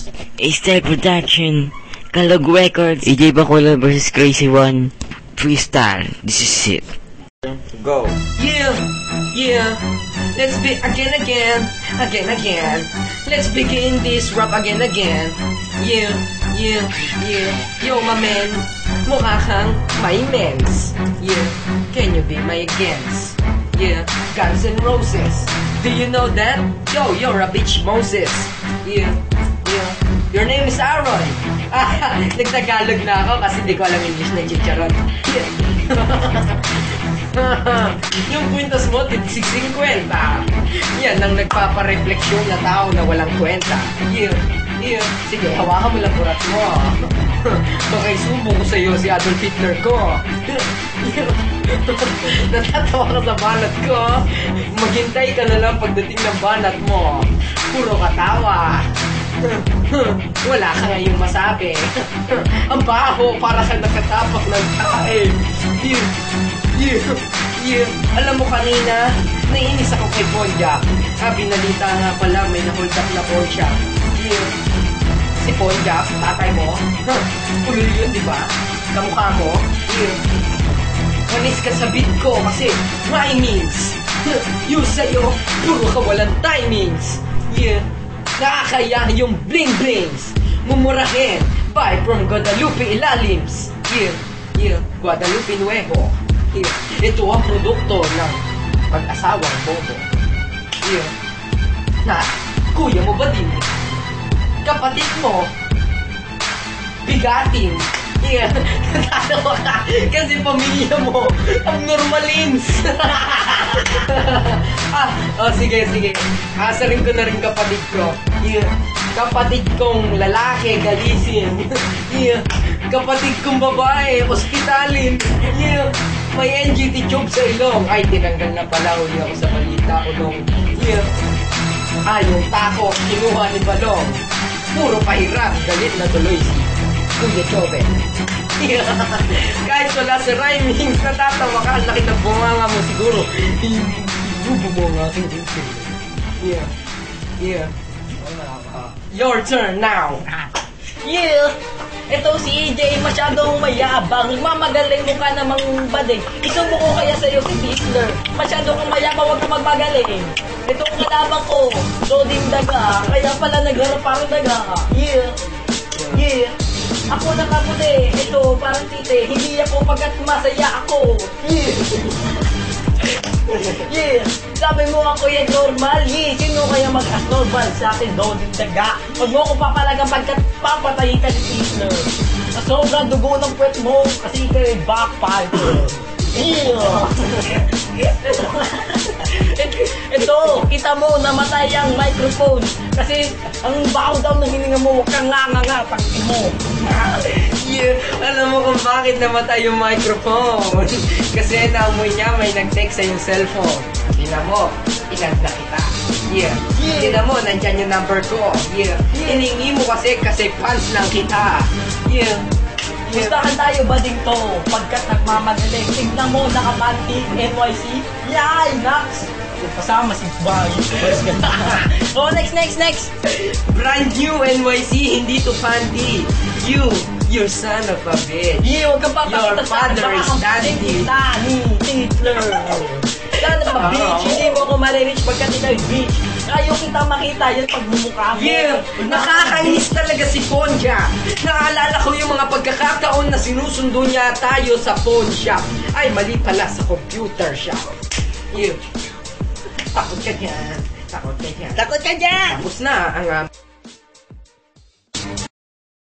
A-Style Production, Kalog Records, EJ Bacolod vs Crazy One, Freestyle, this is it. Go. Yeah, yeah. Let's be again. Let's begin this rap again. Yeah. Yo, my man, mukha kang my mens. Yeah, can you be my against? Yeah, Guns N' Roses. Do you know that? Yo, you're a bitch Moses. Yeah. Your name is Aaron. Nagtagalog na ako kasi di ko alam English na chicharon. Yeah. Yung kwintas mo, 650. Yan ang nagpaparefleksyon na tao na walang kwenta. Yeah. Sige, hawakan mo lang kurat mo. Baka isubo ko sa'yo si Adolf Hitler ko. Natatawa ka sa banat ko. Maghintay ka na lang pagdating ng banat mo. Puro katawa. Wala ka ngayong masabi. Ang baho para ka nakatapak ng tae. Yeah. Alam mo kanina, naiinis ako kay Ponja. Binalita nga pala may na-hold up na Ponja. Yeah. Si Ponja, tatay mo. Ulul yun, di ba? Kamukha mo. Yeah. Manis ka sa beat ko kasi rhymings. Yung sa'yo, puro ka walang timings. Yeah. Nakakaya yung bling-blings. Mumurahin by from Guadalupe Ilalims. Yeah. Guadalupe Nuevo. Yeah. Ito ang produkto ng pag-asawang bobo. Yeah. Na, kuya mo ba din? Kapatid mo, bigatin. Yeah. Natatawa ka kasi pamilya mo ang normalins. Sige. Asarin ko na rin kapatid ko. Yeah. Kapatid kong lalaki, galisin. Yeah. Kapatid kong babae, ospitalin. Yeah. May NGT tube sa ilong. Ay, tinanggal na pala. Huli ako sa balita. Ulong. Yeah. Yung tako, kinuha ni Balong. Puro pahirap. Galit na tuloy si Kuya Chove. Yeah. Kahit wala sa rhymings, natatawa ka. Ang laki ng bunganga mo siguro. Bubunga ka. Yeah. Your turn now. Yeah! Ito si EJ, masyadong mayabang. Mamagaling mo ka namang bading. Isubo ko kaya sa'yo si Hitler. Masyado kang mayabang, huwag ka magmagaling. Ito ang kalabang ko, Doding Daga. Kaya pala nagharap parang daga. Yeah! Ako nakapuli. Ito, parang tite. Hindi ako pagkat masaya ako. Yeah! Sabi mo ako yan normal. Yeah! Sino kaya mag-as-normal sa akin, Doding Daga? Huwag mo ako papalagang pagkat papatayin ka ni Hitler. Sa sobrang dugo ng puwet mo, kasi ikaw ay backfighter. Yeah! Ito, kita mo, namatay ang microphone. Kasi ang baho daw ng hininga mo, huwag kang nga, tangin mo. Yeah, alam mo kung bakit namatay yung microphone. Kasi naamoy niya may nag-text sa yung cellphone. Tingnan mo, inag na kita. Yeah. Tingnan mo, nandyan yung number ko. Yeah. Hiningi mo kasi fans lang kita. Yeah. Gustahan tayo bading to, pagkat nagmamagaling. Tingnan mo, nakapanty, NYC. Yay, Nax! Kasama si Bang. Oh, next. Brand new NYC, hindi to panty. You're son of a bitch. Yeah, huwag kang papakita. Your father is daddy. Hitler. Son of a bitch, hindi mo ako marireach pagkat ikaw yung bitch. Ayaw kita makita yan pag bumukha mo. Yeah, nakakainis talaga si Ponja. Naalala ko yung mga pagkakataon na sinusundo niya tayo sa phone shop. Ay, mali pala sa computer shop. Yeah. Takot ka dyan. Takot ka dyan! Tapos na ang